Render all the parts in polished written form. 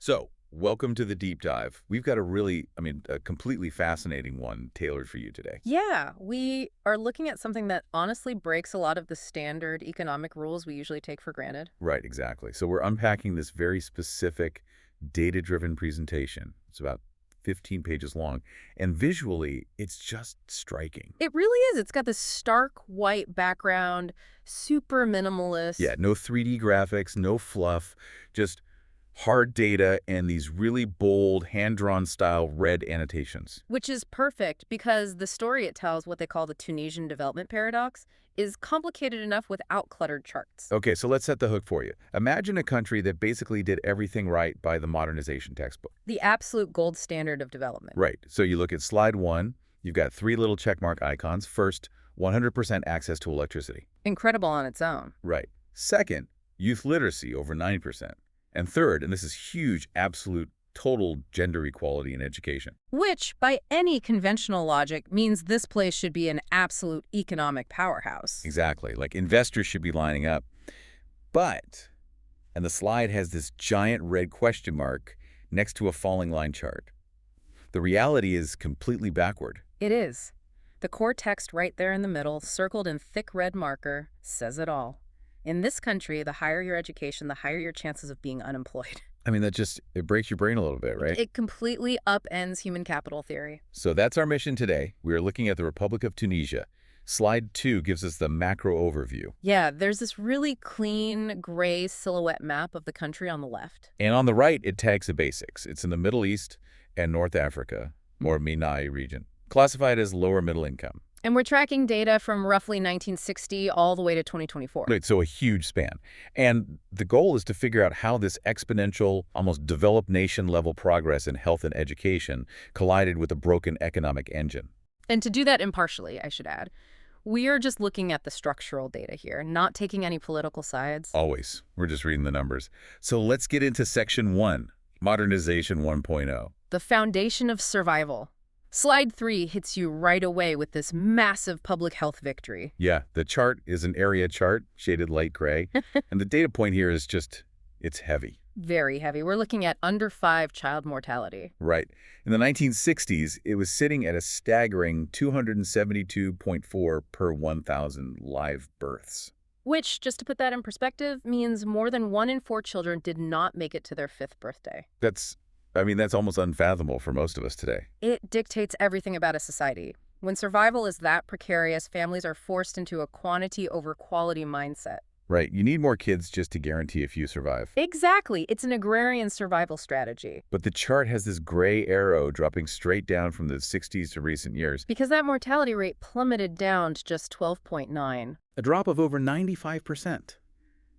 So, welcome to the deep dive. We've got a completely fascinating one tailored for you today. Yeah, we are looking at something that honestly breaks a lot of the standard economic rules we usually take for granted. Right, exactly. So we're unpacking this very specific data-driven presentation. It's about 15 pages long, and visually, it's just striking. It really is. It's got this stark white background, super minimalist, Yeah, no 3D graphics, no fluff, just hard data and these really bold, hand-drawn style red annotations. which is perfect because the story it tells, what they call the Tunisian development paradox, is complicated enough without cluttered charts. Okay, so let's set the hook for you. Imagine a country that basically did everything right by the modernization textbook. The absolute gold standard of development. Right, so you look at slide 1, you've got 3 little checkmark icons. First, 100% access to electricity. Incredible on its own. Right. Second, youth literacy over 9%. And third, and this is huge, absolute total gender equality in education. Which, by any conventional logic, means this place should be an absolute economic powerhouse. Exactly, like investors should be lining up. But, and the slide has this giant red question mark next to a falling line chart. The reality is completely backward. It is. The core text right there in the middle, circled in thick red marker, says it all. In this country, the higher your education, the higher your chances of being unemployed. I mean, it breaks your brain a little bit, right? It completely upends human capital theory. So that's our mission today. We are looking at the Republic of Tunisia. Slide 2 gives us the macro overview. Yeah, there's this really clean, gray silhouette map of the country on the left. And on the right, it tags the basics. It's in the Middle East and North Africa, or MENA region, classified as lower middle income. And we're tracking data from roughly 1960 all the way to 2024. Right, so a huge span. And the goal is to figure out how this exponential, almost developed nation-level progress in health and education collided with a broken economic engine. And to do that impartially, I should add, we are just looking at the structural data here, not taking any political sides. Always. We're just reading the numbers. So let's get into Section 1, Modernization 1.0. The foundation of survival. Slide 3 hits you right away with this massive public health victory. Yeah, the chart is an area chart, shaded light gray. And the data point here is just, it's heavy. Very heavy. We're looking at under 5 child mortality. Right. In the 1960s, it was sitting at a staggering 272.4 per 1,000 live births. Which, just to put that in perspective, means more than 1 in 4 children did not make it to their 5th birthday. That's almost unfathomable for most of us today. It dictates everything about a society. When survival is that precarious, families are forced into a quantity over quality mindset. Right. You need more kids just to guarantee a few survive. Exactly. It's an agrarian survival strategy. But the chart has this gray arrow dropping straight down from the 60s to recent years. Because that mortality rate plummeted down to just 12.9. A drop of over 95%.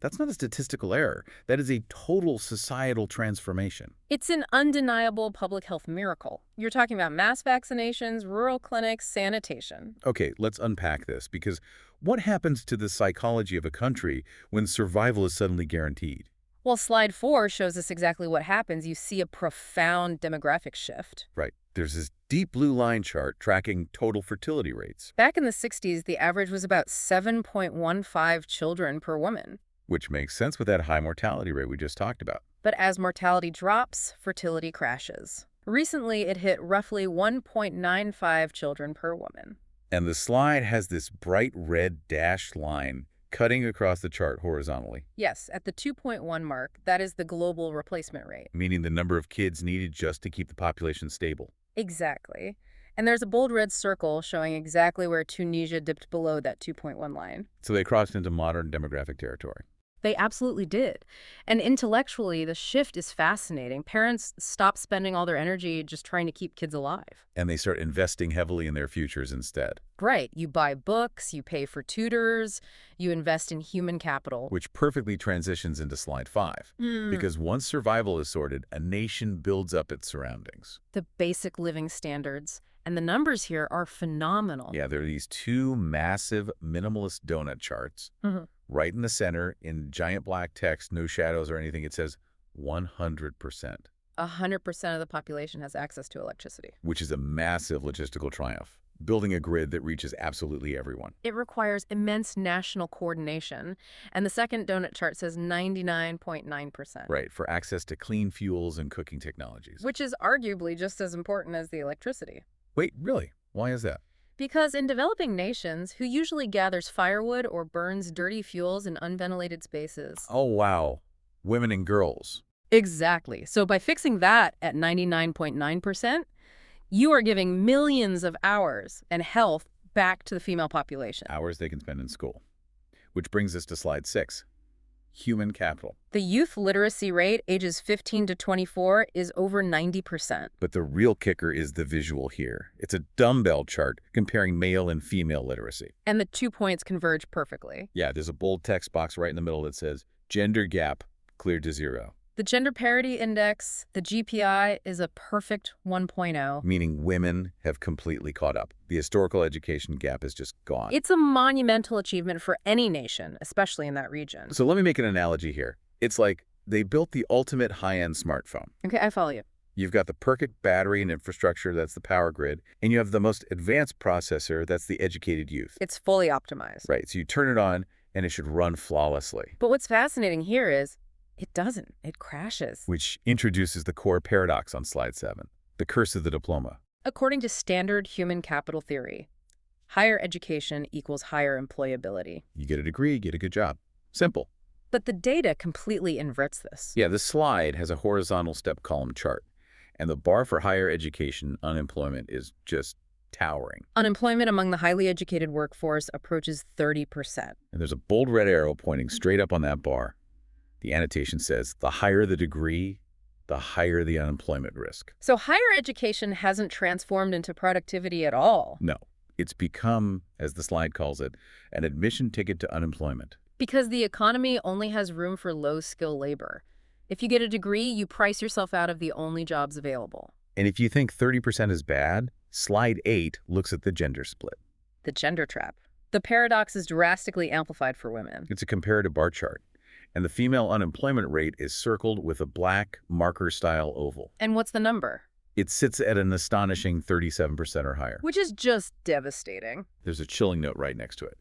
That's not a statistical error. That is a total societal transformation. It's an undeniable public health miracle. You're talking about mass vaccinations, rural clinics, sanitation. Okay, let's unpack this, because what happens to the psychology of a country when survival is suddenly guaranteed? Well, slide 4 shows us exactly what happens. You see a profound demographic shift. Right. There's this deep blue line chart tracking total fertility rates, Back in the 60s, the average was about 7.15 children per woman. which makes sense with that high mortality rate we just talked about. But as mortality drops, fertility crashes. Recently, it hit roughly 1.95 children per woman. And the slide has this bright red dashed line cutting across the chart horizontally, Yes, at the 2.1 mark, that is the global replacement rate. meaning the number of kids needed just to keep the population stable. Exactly. And there's a bold red circle showing exactly where Tunisia dipped below that 2.1 line. So they crossed into modern demographic territory. They absolutely did. And intellectually, the shift is fascinating. Parents stop spending all their energy just trying to keep kids alive. And they start investing heavily in their futures instead, Right. You buy books, you pay for tutors, you invest in human capital. which perfectly transitions into slide 5. Because once survival is sorted, a nation builds up its surroundings. The basic living standards. And the numbers here are phenomenal. Yeah, there are these two massive minimalist donut charts. Right in the center, in giant black text, no shadows or anything, it says 100%, 100% of the population has access to electricity. which is a massive logistical triumph. building a grid that reaches absolutely everyone. It requires immense national coordination, and the second donut chart says 99.9%. Right, for access to clean fuels and cooking technologies. Which is arguably just as important as the electricity. Wait, really? Why is that? Because in developing nations, who usually gathers firewood or burns dirty fuels in unventilated spaces? Oh, wow. Women and girls. Exactly. So by fixing that at 99.9%, you are giving millions of hours and health back to the female population. Hours they can spend in school. Which brings us to slide 6. Human capital. The youth literacy rate, ages 15 to 24, is over 90%. But the real kicker is the visual here. It's a dumbbell chart comparing male and female literacy. And the 2 points converge perfectly. Yeah, there's a bold text box right in the middle that says, gender gap cleared to 0. The Gender Parity Index, the GPI, is a perfect 1.0. Meaning women have completely caught up. The historical education gap is just gone. It's a monumental achievement for any nation, especially in that region. So let me make an analogy here. It's like they built the ultimate high-end smartphone. Okay, I follow you. You've got the perfect battery and infrastructure, that's the power grid, and you have the most advanced processor, that's the educated youth. It's fully optimized. Right, so you turn it on, and it should run flawlessly. But what's fascinating here is it doesn't. It crashes. Which introduces the core paradox on slide 7, the curse of the diploma. According to standard human capital theory, higher education equals higher employability. You get a degree, you get a good job. Simple. But the data completely inverts this. Yeah, this slide has a horizontal step column chart, and the bar for higher education unemployment is just towering. Unemployment among the highly educated workforce approaches 30%. And there's a bold red arrow pointing straight up on that bar. The annotation says, the higher the degree, the higher the unemployment risk. So higher education hasn't transformed into productivity at all. No, it's become, as the slide calls it, an admission ticket to unemployment. Because the economy only has room for low-skill labor. If you get a degree, you price yourself out of the only jobs available. And if you think 30% is bad, slide 8 looks at the gender split. The gender trap. The paradox is drastically amplified for women. It's a comparative bar chart. And the female unemployment rate is circled with a black marker-style oval. And what's the number? It sits at an astonishing 37% or higher. Which is just devastating. There's a chilling note right next to it.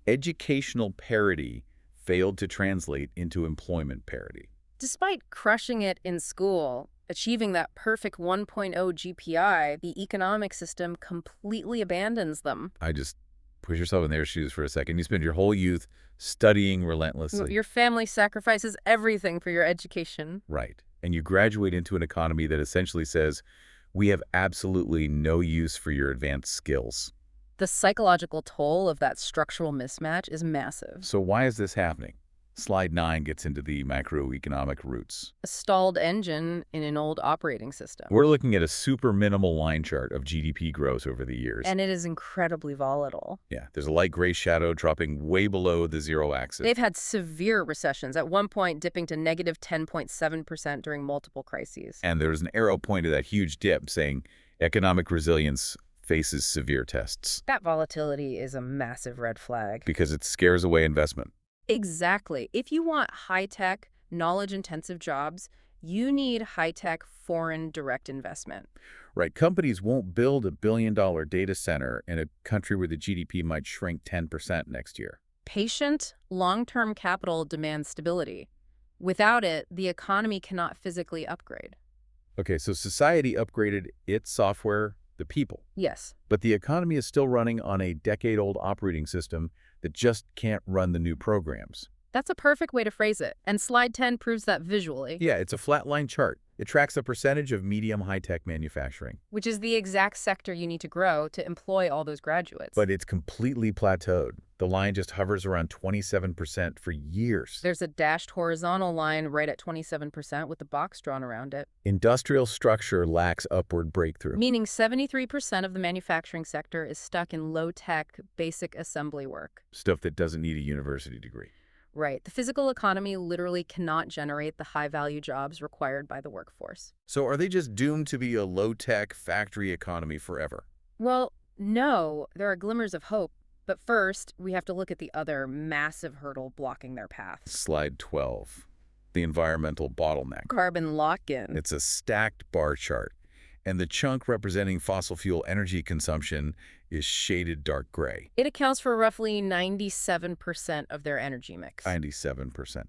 Educational parity failed to translate into employment parity. Despite crushing it in school, achieving that perfect 1.0 GPI, the economic system completely abandons them. I just put yourself in their shoes for a second. You spend your whole youth studying relentlessly. Your family sacrifices everything for your education. Right. And you graduate into an economy that essentially says, we have absolutely no use for your advanced skills. The psychological toll of that structural mismatch is massive. So why is this happening? Slide 9 gets into the macroeconomic roots. A stalled engine in an old operating system. We're looking at a super minimal line chart of GDP growth over the years. And it is incredibly volatile. Yeah, there's a light gray shadow dropping way below the zero axis. They've had severe recessions, at one point dipping to negative 10.7% during multiple crises. And there's an arrow pointed to that huge dip saying economic resilience faces severe tests. That volatility is a massive red flag. Because it scares away investment. Exactly. If you want high-tech, knowledge-intensive jobs, you need high-tech foreign direct investment. Right. Companies won't build $1 billion data center in a country where the GDP might shrink 10% next year. Patient, long-term capital demands stability. Without it, the economy cannot physically upgrade. Okay, so society upgraded its software, the people. Yes. But the economy is still running on a decade-old operating system that just can't run the new programs. That's a perfect way to phrase it, and slide 10 proves that visually. Yeah, it's a flat line chart. It tracks the percentage of medium high-tech manufacturing. Which is the exact sector you need to grow to employ all those graduates. But it's completely plateaued. The line just hovers around 27% for years. There's a dashed horizontal line right at 27% with a box drawn around it. Industrial structure lacks upward breakthrough. Meaning 73% of the manufacturing sector is stuck in low-tech, basic assembly work. Stuff that doesn't need a university degree. Right. The physical economy literally cannot generate the high-value jobs required by the workforce. So are they just doomed to be a low-tech factory economy forever? Well, no. There are glimmers of hope. But first, we have to look at the other massive hurdle blocking their path. Slide 12. The environmental bottleneck. Carbon lock-in. It's a stacked bar chart. And the chunk representing fossil fuel energy consumption is shaded dark gray, It accounts for roughly 97% of their energy mix. 97%.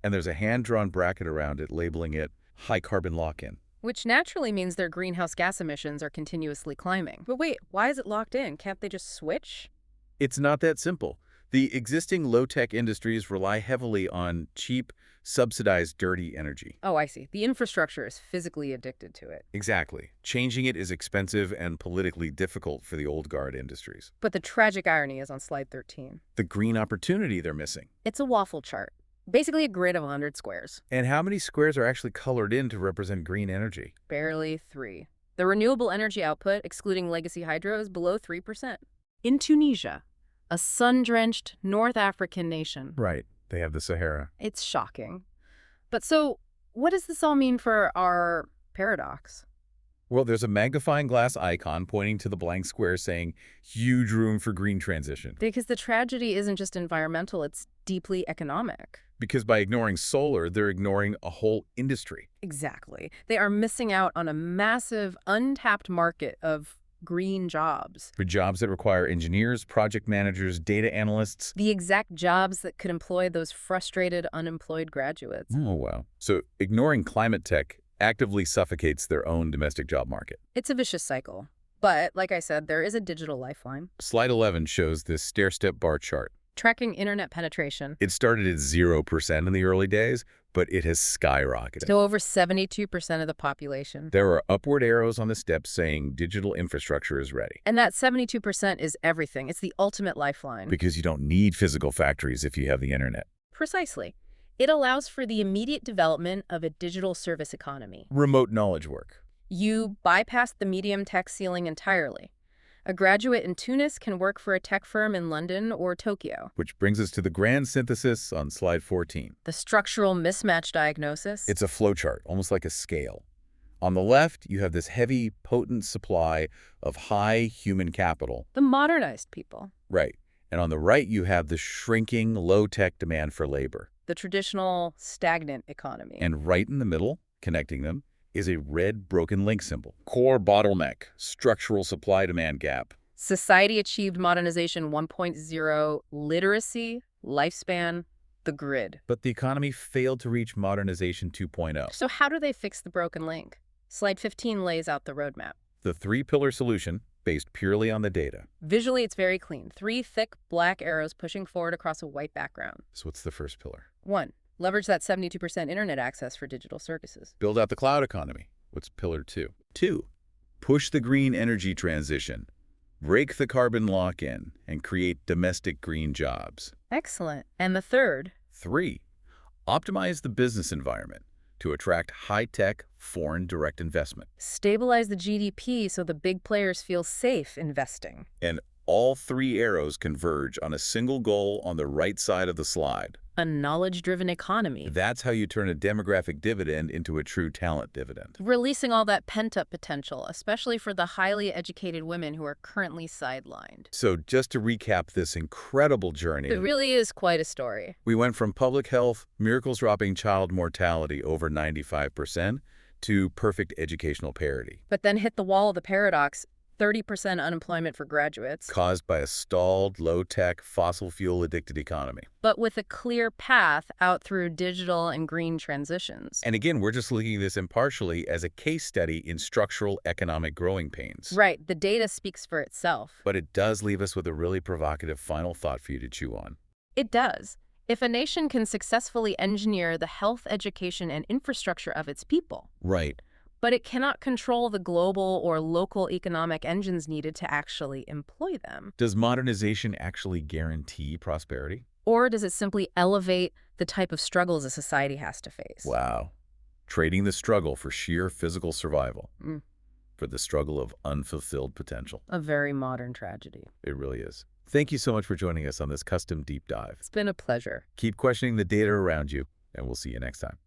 And there's a hand-drawn bracket around it labeling it high carbon lock-in. Which naturally means their greenhouse gas emissions are continuously climbing. But wait, why is it locked in? Can't they just switch? It's not that simple. The existing low-tech industries rely heavily on cheap, subsidized, dirty energy. Oh, I see. The infrastructure is physically addicted to it. Exactly. Changing it is expensive and politically difficult for the old guard industries. But the tragic irony is on slide 13. The green opportunity they're missing. It's a waffle chart. Basically a grid of 100 squares. And how many squares are actually colored in to represent green energy? Barely 3. The renewable energy output, excluding legacy hydro, is below 3%. In Tunisia, a sun-drenched North African nation. Right. They have the Sahara. It's shocking. But so, what does this all mean for our paradox? Well, there's a magnifying glass icon pointing to the blank square saying, huge room for green transition. Because the tragedy isn't just environmental, it's deeply economic. Because by ignoring solar, they're ignoring a whole industry. Exactly. They are missing out on a massive, untapped market of green jobs. For jobs that require engineers, project managers, data analysts. The exact jobs that could employ those frustrated, unemployed graduates. Oh, wow. So ignoring climate tech actively suffocates their own domestic job market. It's a vicious cycle. But, like I said, there is a digital lifeline. Slide 11 shows this stair-step bar chart. Tracking internet penetration. It started at 0% in the early days, but it has skyrocketed. To over 72% of the population. There are upward arrows on the steps saying digital infrastructure is ready. And that 72% is everything. It's the ultimate lifeline. Because you don't need physical factories if you have the internet. Precisely. It allows for the immediate development of a digital service economy. Remote knowledge work. You bypass the medium tech ceiling entirely. A graduate in Tunis can work for a tech firm in London or Tokyo. Which brings us to the grand synthesis on slide 14. The structural mismatch diagnosis. It's a flowchart, almost like a scale. On the left, you have this heavy, potent supply of high human capital. The modernized people. Right. And on the right, you have the shrinking, low-tech demand for labor. The traditional stagnant economy. And right in the middle, connecting them, is a red broken link symbol. Core bottleneck, structural supply-demand gap. Society achieved modernization 1.0, literacy, lifespan, the grid. But the economy failed to reach modernization 2.0. So how do they fix the broken link? Slide 15 lays out the roadmap. The three-pillar solution, based purely on the data. Visually, it's very clean. 3 thick black arrows pushing forward across a white background. So what's the first pillar? 1. Leverage that 72% internet access for digital services. Build out the cloud economy. What's pillar 2? 2. Push the green energy transition. Break the carbon lock-in and create domestic green jobs. Excellent. And the third? 3. Optimize the business environment to attract high-tech foreign direct investment. Stabilize the GDP so the big players feel safe investing. And all 3 arrows converge on a single goal on the right side of the slide. A knowledge-driven economy. That's how you turn a demographic dividend into a true talent dividend. Releasing all that pent-up potential, especially for the highly educated women who are currently sidelined. So just to recap this incredible journey, It really is quite a story. we went from public health, miracles dropping child mortality over 95%, to perfect educational parity. But then hit the wall of the paradox, 30% unemployment for graduates. Caused by a stalled, low-tech, fossil fuel-addicted economy. But with a clear path out through digital and green transitions. And again, we're just looking at this impartially as a case study in structural economic growing pains. Right, the data speaks for itself. But it does leave us with a really provocative final thought for you to chew on. It does. If a nation can successfully engineer the health, education, and infrastructure of its people, Right. but it cannot control the global or local economic engines needed to actually employ them. Does modernization actually guarantee prosperity? Or does it simply elevate the type of struggles a society has to face? Wow. Trading the struggle for sheer physical survival. Mm. For the struggle of unfulfilled potential. A very modern tragedy. It really is. Thank you so much for joining us on this custom deep dive. It's been a pleasure. Keep questioning the data around you, and we'll see you next time.